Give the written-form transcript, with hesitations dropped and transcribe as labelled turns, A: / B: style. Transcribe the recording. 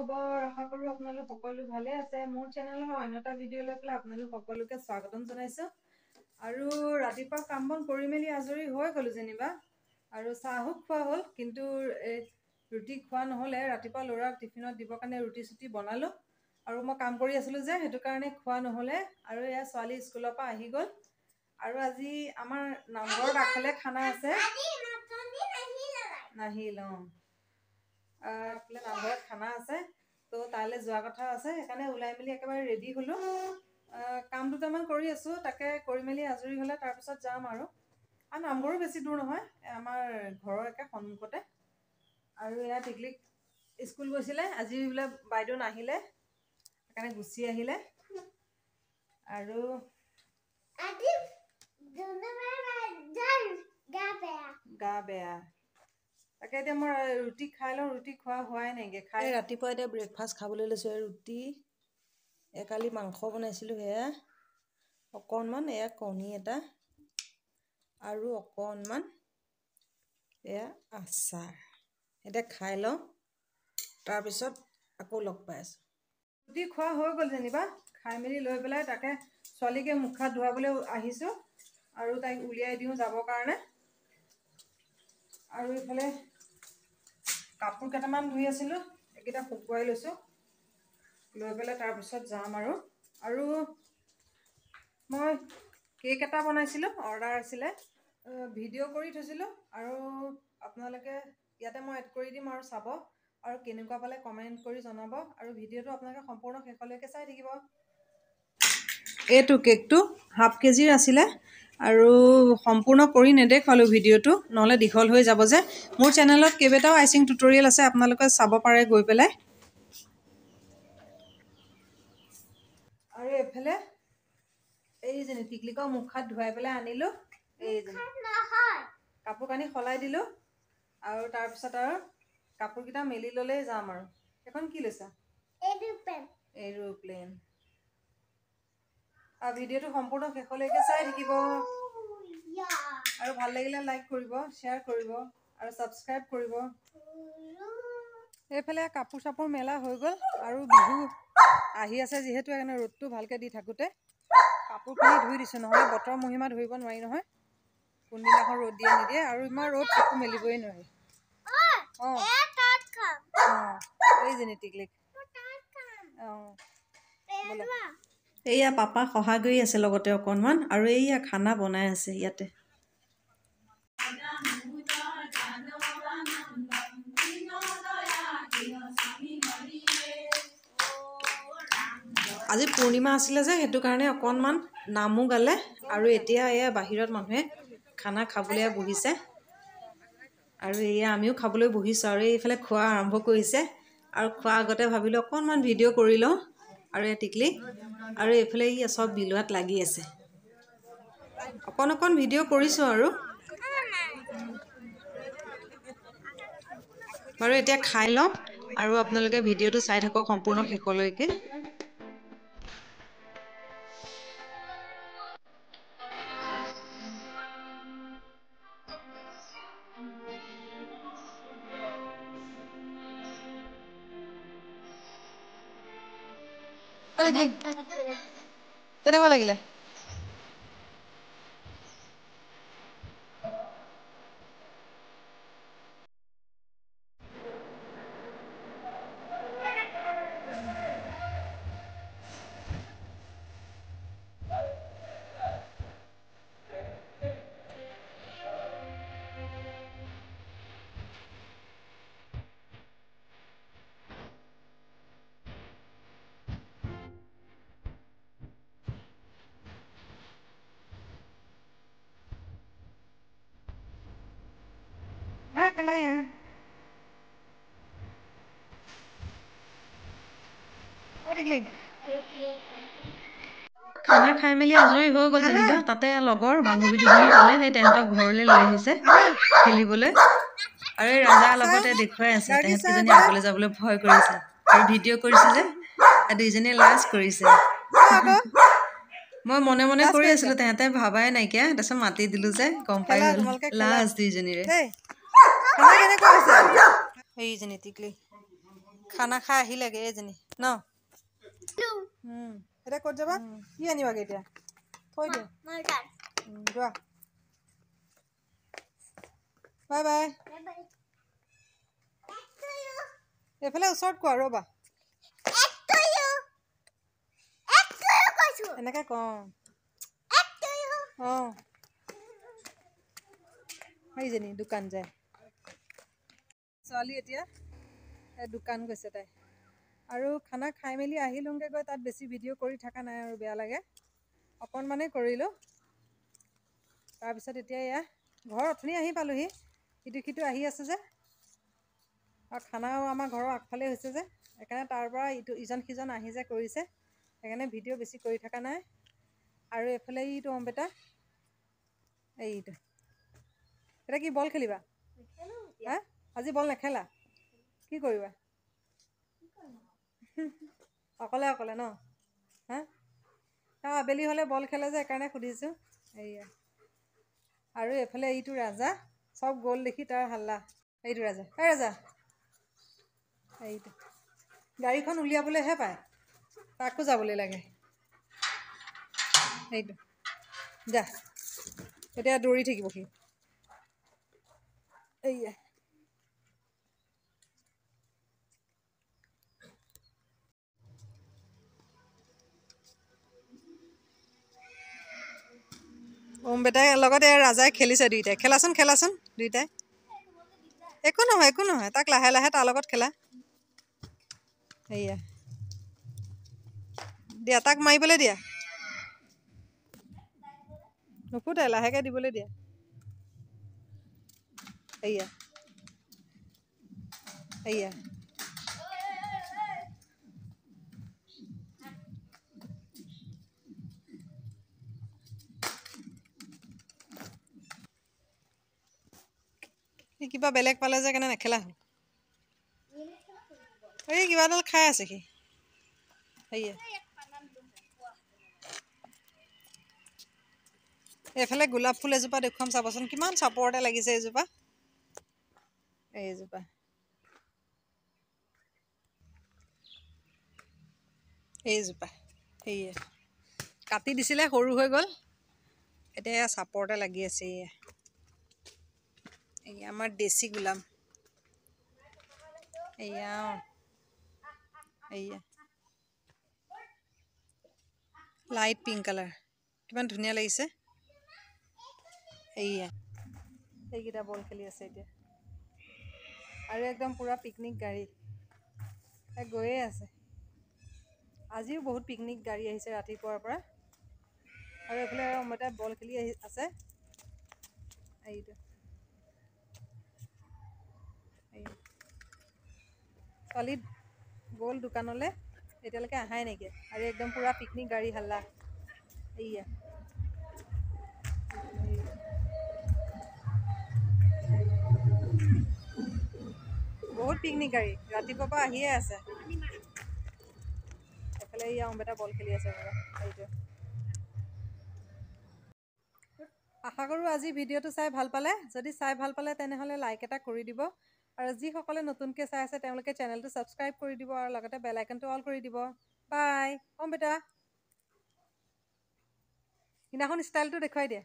A: খবৰ আশা কৰো আপোনালোক সকলো ভালে আছে মোৰ চেনেলৰ অন্যটা ভিডিঅ' লৈ পেলাই আপোনালোক সকলোকে স্বাগতম জনাইছো আৰু ৰাতিপুৱা কাম বন কৰি মেলি আজৰি হৈ গলো যেনিবা আৰু চাহু খোৱা হ'ল কিন্তু ৰুটি খোৱা নহলে ৰাতিপুৱা লৰাক টিফিনত দিবৰ কাৰণে ৰুটি সুটি বনালো আৰু মই কাম কৰি আছিলো যে হেতু কাৰণে খোৱা নহলে আৰু এয়া ছোৱালী স্কুলৰ পৰা আহি গল আৰু আজি আমাৰ নামঘৰৰ আগফালে খানা আছে নাহিল নামঘৰত খানা আছে তো তাইলে যোৱা কথা আছে সেইকাৰণে ওলাই মেলি একেবাৰে ৰেডি হলো কাম দুটামান কৰি আছো তাকে কৰি মেলি আজৰি হলে তাৰ পিছত যাম আৰু নামঘৰো বেছি দূৰ নহয় আমাৰ ঘৰৰ একে সন্মুখতে আৰু এয়া টিকলিক স্কুল গৈছিলে আজি বোলে বাইদেউ নাহিলে সেইকাৰণে গুচি আহিলে আৰু গা বেয়া তাকে এতিয়া মই ৰুটি খাই লওঁ ৰুটি খোৱা হোৱাই নাইগে খাই ৰাতিপুৱা এতিয়া ব্ৰেকফাষ্ট খাবলৈ লৈছো ৰুটি কালি মাংস বনাইছিলো সেয়া অকণমান এয়া কণী এটা আৰু অকণমান এয়া আচাৰ এতিয়া খাই লওঁ তাৰপিছত আকৌ লগ পাই আছো ৰুটি খোৱা হৈ গ'ল যেনিবা খাই মেলি লৈ পেলাই তাকে ছোৱালীকে মুখ হাত ধুৱাবলৈ আহিছো আৰু তাইক উলিয়াই দিওঁ যাবৰ কাৰণে আৰু ইফালে কাপোৰ কেইটামান ধুই আছিলো এইকেইটা শুকুৱাই লৈছো লৈ পেলাই তাৰপিছত যাম আৰু মই কেক এটা বনাইছিলো অৰ্ডাৰ আছিলে ভিডিঅ' কৰি থৈছিলো আৰু আপোনালোকে ইয়াতে মই এড কৰি দিম আৰু চাব আৰু কেনেকুৱা পালে কমেণ্ট কৰি জনাব আৰু ভিডিঅ'টো আপোনালোকে সম্পূৰ্ণ শেষলৈকে চাই থাকিব এইটো কেকটো হাফ কেজিৰ আছিলে আৰু সম্পূৰ্ণ কৰি নেদেখুৱালো ভিডিঅ'টো নহলে দীঘল হৈ যাব যে মোৰ চেনেলত কেইবাটাও আইচিং টিউটৰিয়েল আছে আপোনালোকে চাব পাৰে গৈ পেলাই আৰু এফালে এইজনী টিকলিকৰ মুখ হাত ধুৱাই পেলাই আনিলো এইজনী কাপোৰ কানি সলাই দিলো আৰু তাৰপিছত আৰু কাপোৰ কেইটা মেলি ললেই যাম আৰু এখন কি লৈছা এৰোপ্লেন আৰু ভিডিঅ'টো সম্পূৰ্ণ শেষলৈকে চাই থাকিব আৰু ভাল লাগিলে লাইক কৰিব শ্বেয়াৰ কৰিব আৰু ছাবস্ক্ৰাইব কৰিব এইফালে কাপোৰ চাপোৰ মেলা হৈ গ'ল আৰু বিহু আহি আছে যিহেতু সেইকাৰণে ৰ'দটো ভালকৈ দি থাকোঁতে কাপোৰখিনি ধুই দিছোঁ নহ'লে বতৰ মহিমা ধৰিব নোৱাৰি নহয় কোনদিনাখন ৰ'দ দিয়ে নিদিয়ে আৰু ইমান ৰ'দ চকু মেলিবই নোৱাৰি এইজনী টিকলিক এইয়া পাপা সহায় কৰি আছে লগতে অকণমান আৰু এইয়া খানা বনাই আছে ইয়াতে আজি পূৰ্ণিমা আছিলে যে সেইটো কাৰণে অকণমান নামো গালে আৰু এতিয়া এয়া বাহিৰত মানুহে খানা খাবলৈ বহিছে আৰু এয়া আমিও খাবলৈ বহিছোঁ আৰু এইফালে খোৱা আৰম্ভ কৰিছে আৰু খোৱাৰ আগতে ভাবিলোঁ অকণমান ভিডিঅ' কৰি লওঁ আৰু এই টিকলি আৰু এইফালে ই চব বিলোৱাত লাগি আছে অকণ ভিডিঅ' কৰিছোঁ আৰু বাৰু এতিয়া খাই লওঁ আৰু আপোনালোকে ভিডিঅ'টো চাই থাকক সম্পূৰ্ণ শেষলৈকে কেনেকুৱা লাগিলে খানা খাই মেলি আজৰি হৈ গ'ল যেনিবা তাতে লগৰ বান্ধৱী দুজনী পালে সেই তেহেঁতক ঘৰলৈ লৈ আহিছে খেলিবলৈ আৰু এই ৰাজাৰ লগতে দেখুৱাই আছে তেহেঁতকেইজনী আগলৈ যাবলৈ ভয় কৰিছে আৰু ভিডিঅ' কৰিছে যে দুইজনীয়ে লাজ কৰিছে মই মনে মনে কৰি আছিলো তেহেঁতে ভাবাই নাইকিয়া তাৰপিছত মাতি দিলো যে গম পাই গ'ল লাজ দুইজনীৰে এইজনী টিকলি খানা খাই আহিলেগে এজনী ন এতিয়া ক'ত যাবা কি আনিবাগে এতিয়া থৈ দিয়া যোৱা বাই বাই এইফালে ওচৰত কোৱা ৰ'বা এনেকে কওঁ অঁ সেইজনী দোকান যায় ছোৱালী এতিয়া দোকান গৈছে তাই আৰু খানা খাই মেলি আহিলোঁগৈ গৈ তাত বেছি ভিডিঅ' কৰি থকা নাই আৰু বেয়া লাগে অকণমানেই কৰিলোঁ তাৰপিছত এতিয়া এয়া ঘৰ অথনি আহি পালোঁহি সিটো আহি আছে যে আৰু খানাও আমাৰ ঘৰৰ আগফালে হৈছে যে সেইকাৰণে তাৰ পৰা ইজন সিজন আহি যে কৰিছে সেইকাৰণে ভিডিঅ' বেছি কৰি থকা নাই আৰু এইফালে এইটো অম্বেটা এইটো এতিয়া কি বল খেলিবা হা আজি বল নেখেলা কি কৰিবা অকলে অকলে ন হা আবেলি হ'লে বল খেলে যে সেইকাৰণে সুধিছোঁ এইয়া আৰু এইফালে এইটো ৰাজা চব গ'ল দেখি তাৰ হাল্লা এইটো ৰাজা ৰাজা এইটো গাড়ীখন উলিয়াবলৈহে পায় তাকো যাবলৈ লাগে সেইটো যা এতিয়া দৌৰি থাকিব সি এইয়া বেটাই লগতে ৰাজাই খেলিছে দুইটাই খেলাচোন দুইটাই একো নহয় তাক লাহে লাহে তাৰ লগত খেলা সেয়া দিয়া তাক মাৰিবলৈ দিয়া নুফুটাই লাহেকৈ দিবলৈ দিয়া সেয়া সেয়া সি কিবা বেলেগ পালে যে কেনে নেখেলা হ'ল এই কিবা এডাল খাই আছে সি সেয়া এইফালে গোলাপ ফুল এজোপা দেখুৱাম চাবচোন কিমান চাপৰতে লাগিছে এইজোপা এইজোপা সেয়া কাটি দিছিলে সৰু হৈ গ'ল এতিয়া চাপৰতে লাগি আছে এয়া আমাৰ দেশী গোলাপ এয়া এয়া লাইট পিংক কালাৰ কিমান ধুনীয়া লাগিছে এয়া এইকেইটা বল খেলি আছে এতিয়া আৰু একদম পুৰা পিকনিক গাড়ী গৈয়ে আছে আজিও বহুত পিকনিক গাড়ী আহিছে ৰাতিপুৱাৰ পৰা আৰু এইফালে অমৃতাই বল খেলি আছে এইটো ছোৱালী গ'ল দোকানলৈ এতিয়ালৈকে অহাই নাইকিয়া আৰু একদম পুৰা পিকনিক গাড়ী হাল্লা এইয়া বহুত পিকনিক গাড়ী ৰাতিপুৱাৰ পৰা আহিয়ে আছে এইফালে এয়া অম্বেটা বল খেলি আছে এইটো আশা কৰোঁ আজি ভিডিঅ'টো চাই ভাল পালে যদি চাই ভাল পালে তেনেহ'লে লাইক এটা কৰি দিব আৰু যিসকলে নতুনকৈ চাই আছে তেওঁলোকে চেনেলটো ছাবস্ক্ৰাইব কৰি দিব আৰু লগতে বেল আইকনটো অল কৰি দিব বাই বেটা সিদিনাখন ষ্টাইলটো দেখুৱাই দিয়া